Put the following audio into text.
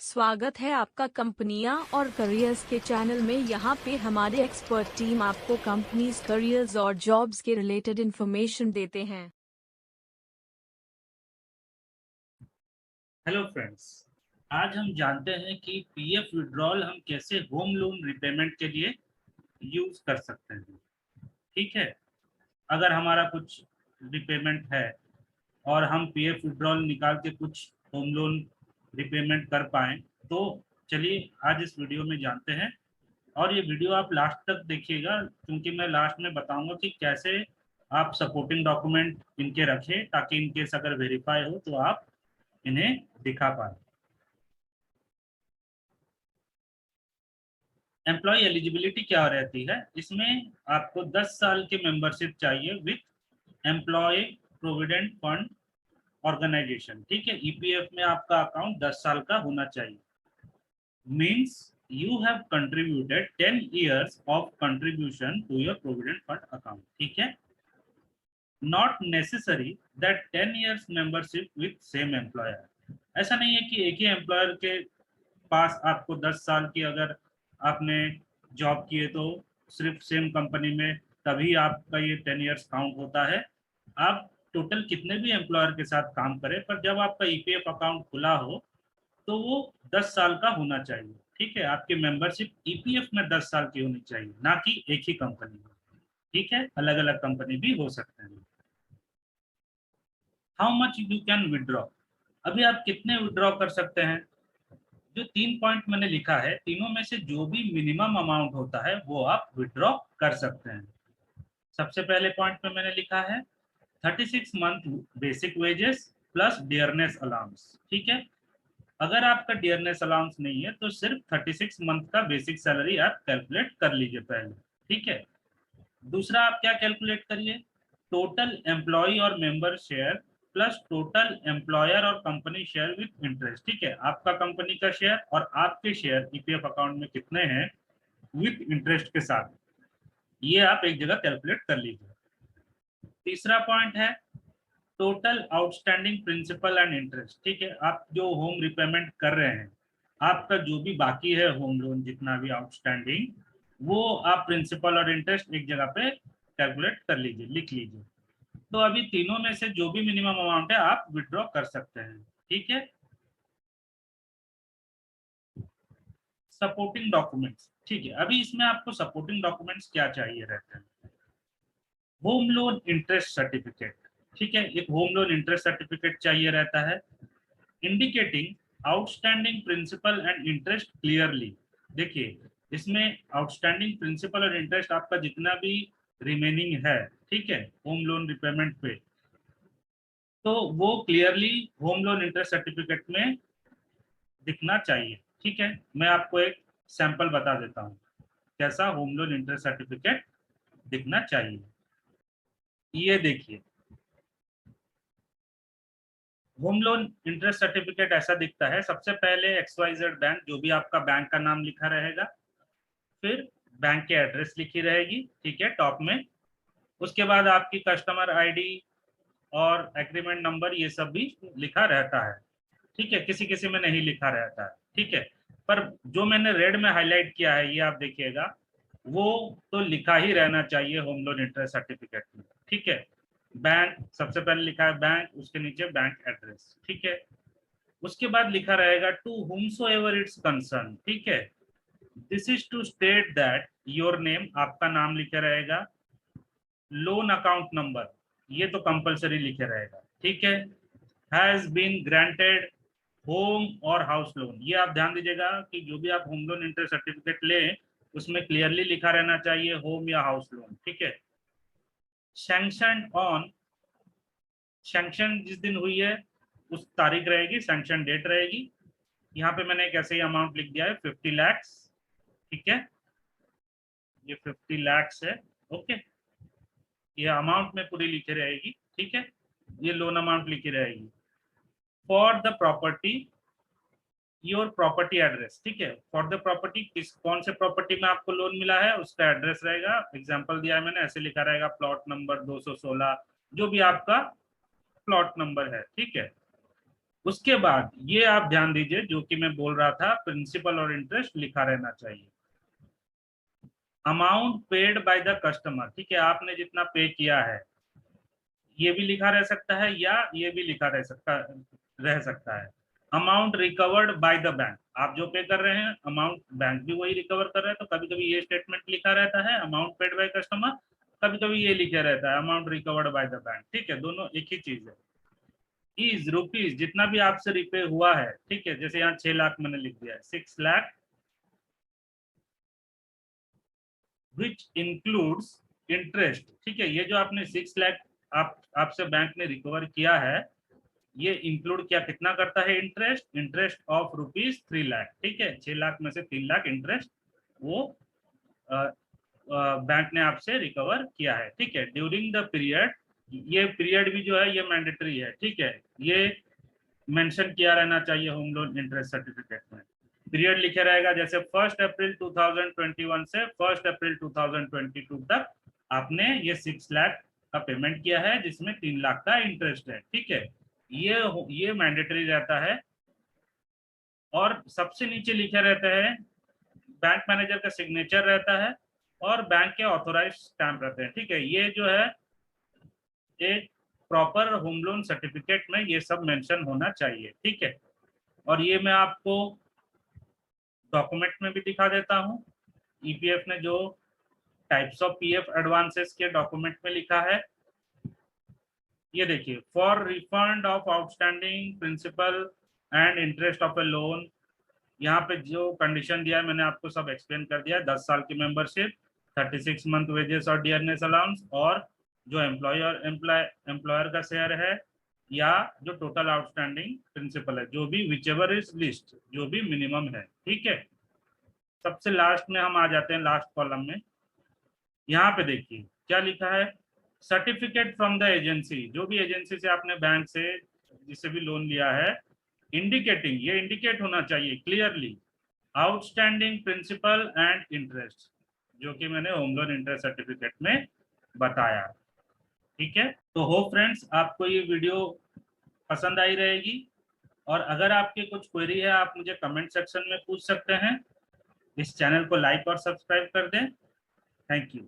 स्वागत है आपका कंपनियां और करियर्स के चैनल में। यहाँ पे हमारी एक्सपर्ट टीम आपको कंपनीज, करियर्स और जॉब्स के रिलेटेड इंफॉर्मेशन देते हैं। हेलो फ्रेंड्स, आज हम जानते हैं कि पीएफ विड्रॉल हम कैसे होम लोन रिपेमेंट के लिए यूज कर सकते हैं। ठीक है, अगर हमारा कुछ रिपेमेंट है और हम पीएफ विड्रॉल निकाल के कुछ होम लोन रिपेमेंट कर पाएं, तो चलिए आज इस वीडियो में जानते हैं। और ये वीडियो आप लास्ट तक देखिएगा, क्योंकि मैं लास्ट में बताऊंगा कि कैसे आप सपोर्टिंग डॉक्यूमेंट इनके रखें, ताकि इनकेस अगर वेरीफाई हो तो आप इन्हें दिखा पाए। एम्प्लॉय एलिजिबिलिटी क्या रहती है? इसमें आपको 10 साल की मेंबरशिप चाहिए with employ provident fund organisation. ठीक है, ईपीएफ में आपका अकाउंट 10 साल का होना चाहिए। Means you have contributed 10 years of contribution to your provident fund account. ठीक है, not necessary that 10 years membership with same employer. ऐसा नहीं है कि एक ही एम्प्लॉयर के पास आपको 10 साल की अगर आपने जॉब किए तो सिर्फ सेम कंपनी में तभी आपका ये 10 years काउंट होता है। आप टोटल कितने भी एम्प्लॉयर के साथ काम करें, पर जब आपका ईपीएफ अकाउंट खुला हो तो वो 10 साल का होना चाहिए। ठीक है, आपकी मेंबरशिप ईपीएफ में 10 साल की होनी चाहिए, ना कि एक ही कंपनी में। ठीक है, अलग अलग कंपनी भी हो सकते हैं। How much you can withdraw? अभी आप कितने विड्रॉ कर सकते हैं? जो 3 पॉइंट मैंने लिखा है, तीनों में से जो भी मिनिमम अमाउंट होता है वो आप विड्रॉ कर सकते हैं। सबसे पहले पॉइंट पे मैंने लिखा है 36 month basic wages plus dearness allowance. ठीक है, अगर आपका डियरनेस अलाउंस नहीं है तो सिर्फ 36 मंथ का बेसिक सैलरी आप कैलकुलेट कर लीजिए पहले। ठीक है, दूसरा आप क्या कैलकुलेट करिए, टोटल एम्प्लॉय और member share plus total employer और कंपनी शेयर विथ इंटरेस्ट। ठीक है, आपका कंपनी का शेयर और आपके शेयर ईपीएफ अकाउंट में कितने हैं विथ इंटरेस्ट के साथ, ये आप एक जगह कैलकुलेट कर लीजिए। तीसरा पॉइंट है total outstanding principal and interest. ठीक है, आप जो होम रिपेमेंट कर रहे हैं, आपका जो भी बाकी है होम लोन जितना भी आउटस्टैंडिंग, वो आप प्रिंसिपल और इंटरेस्ट एक जगह पे कैलकुलेट कर लीजिए, लिख लीजिए। तो अभी तीनों में से जो भी मिनिमम अमाउंट है आप विड्रॉ कर सकते हैं। ठीक है, सपोर्टिंग डॉक्यूमेंट्स। ठीक है, अभी इसमें आपको सपोर्टिंग डॉक्यूमेंट्स क्या चाहिए रहते हैं? Home loan interest certificate. ठीक है, एक होम लोन इंटरेस्ट सर्टिफिकेट चाहिए रहता है, indicating outstanding principal and interest clearly. देखिए, इसमें आउटस्टैंडिंग प्रिंसिपल और इंटरेस्ट आपका जितना भी रिमेनिंग है, ठीक है, होम लोन रिपेमेंट पे, तो वो clearly home loan interest certificate में दिखना चाहिए। ठीक है, मैं आपको एक सैंपल बता देता हूँ कैसा होम लोन इंटरेस्ट सर्टिफिकेट दिखना चाहिए। ये देखिए, होम लोन इंटरेस्ट सर्टिफिकेट ऐसा दिखता है। सबसे पहले XYZ बैंक, जो भी आपका बैंक का नाम लिखा रहेगा, फिर बैंक के एड्रेस लिखी रहेगी, ठीक है, टॉप में। उसके बाद आपकी कस्टमर आईडी और एग्रीमेंट नंबर, ये सब भी लिखा रहता है। ठीक है, किसी किसी में नहीं लिखा रहता है। ठीक है, पर जो मैंने रेड में हाईलाइट किया है, ये आप देखिएगा, वो तो लिखा ही रहना चाहिए होम लोन इंटरेस्ट सर्टिफिकेट में। ठीक है, बैंक सबसे पहले लिखा है बैंक, उसके नीचे बैंक एड्रेस। ठीक है, उसके बाद लिखा रहेगा टू whomsoever इट्स कंसर्न। ठीक है, this is to state that your name, आपका नाम लिखे रहेगा, लोन अकाउंट नंबर, ये तो कंपलसरी लिखे रहेगा। ठीक है, हैज बीन ग्रांटेड होम और हाउस लोन, ये आप ध्यान दीजिएगा कि जो भी आप होम लोन इंटरेस्ट सर्टिफिकेट लें उसमें क्लियरली लिखा रहना चाहिए होम या हाउस लोन। ठीक है, सैंक्शन ऑन, सैंक्शन जिस दिन हुई है उस तारीख रहेगी, सैंक्शन डेट रहेगी। यहाँ पे मैंने एक ऐसे ही अमाउंट लिख दिया है 50 lakhs। ठीक है, ये 50 lakhs है। ओके, ये अमाउंट में पूरी लिखी रहेगी। ठीक है, ये लोन अमाउंट लिखी रहेगी। For the property, your property address. ठीक है, फॉर द प्रॉपर्टी, किस कौन से प्रॉपर्टी में आपको लोन मिला है उसका एड्रेस रहेगा। एग्जांपल दिया है मैंने, ऐसे लिखा रहेगा प्लॉट नंबर 216, जो भी आपका प्लॉट नंबर है। ठीक है, उसके बाद ये आप ध्यान दीजिए, जो कि मैं बोल रहा था, प्रिंसिपल और इंटरेस्ट लिखा रहना चाहिए। Amount paid by the customer, ठीक है, आपने जितना पे किया है ये भी लिखा रह सकता है या ये भी लिखा रह सकता है। Amount recovered by the bank, आप जो पे कर रहे हैं अमाउंट बैंक भी वही रिकवर कर रहा है, तो कभी कभी ये स्टेटमेंट लिखा रहता है अमाउंट पेड बाय कस्टमर, कभी कभी ये लिखा रहता है amount recovered by the bank, ठीक है, दोनों एक ही चीज है। इज रुपीज, जितना भी आपसे रिपे हुआ है, ठीक है, जैसे यहाँ 6 लाख मैंने लिख दिया है, 6 लाख, विच इंक्लूड्स इंटरेस्ट, ठीक है, ये जो आपने 6 लाख आपसे बैंक ने रिकवर किया है, ये इंक्लूड क्या कितना करता है, इंटरेस्ट, इंटरेस्ट ऑफ ₹3 लाख, ठीक है, 6 लाख में से 3 लाख इंटरेस्ट वो बैंक ने आपसे रिकवर किया है, ठीक है, ड्यूरिंग द पीरियड, ये पीरियड भी जो है ये मैंडेटरी है, ठीक है, ये मेंशन किया रहना चाहिए होम लोन इंटरेस्ट सर्टिफिकेट में। पीरियड लिखे रहेगा, जैसे 1 अप्रैल 2021 से 1 अप्रैल 2022 तक आपने ये 6 लाख का पेमेंट किया है, जिसमें 3 लाख का इंटरेस्ट है, ठीक है, ये मैंडेटरी रहता है। और सबसे नीचे लिखे रहते हैं, बैंक मैनेजर का सिग्नेचर रहता है और बैंक के ऑथोराइज स्टैम्प रहते हैं, ठीक है, ये जो है एक प्रॉपर होम लोन सर्टिफिकेट में ये सब मेंशन होना चाहिए, ठीक है। और ये मैं आपको डॉक्यूमेंट में भी दिखा देता हूँ, ईपीएफ ने जो टाइप्स ऑफ पीएफ एडवांसेस के डॉक्यूमेंट में लिखा है, ये देखिए, for refund of outstanding principal and interest of a loan, यहाँ पे जो कंडीशन दिया है मैंने आपको सब एक्सप्लेन कर दिया है, 10 साल की मेंबरशिप, 36 मंथ वेजेस और डियरनेस अलाउंस, और जो एम्प्लॉयर का शेयर है, या जो टोटल आउटस्टैंडिंग प्रिंसिपल है, जो भी विचेवर इज लिस्ट, जो भी मिनिमम है, ठीक है। सबसे लास्ट में हम आ जाते हैं, लास्ट कॉलम में, यहाँ पे देखिए क्या लिखा है, सर्टिफिकेट फ्रॉम द एजेंसी, जो भी एजेंसी से आपने बैंक से जिससे भी लोन लिया है, इंडिकेटिंग, ये इंडिकेट होना चाहिए clearly, outstanding principal and interest, जो कि मैंने होम लोन इंटरेस्ट सर्टिफिकेट में बताया, ठीक है। तो हो फ्रेंड्स, आपको ये वीडियो पसंद आई रहेगी, और अगर आपके कुछ क्वेरी है आप मुझे कमेंट सेक्शन में पूछ सकते हैं। इस चैनल को लाइक और सब्सक्राइब कर दें। Thank you.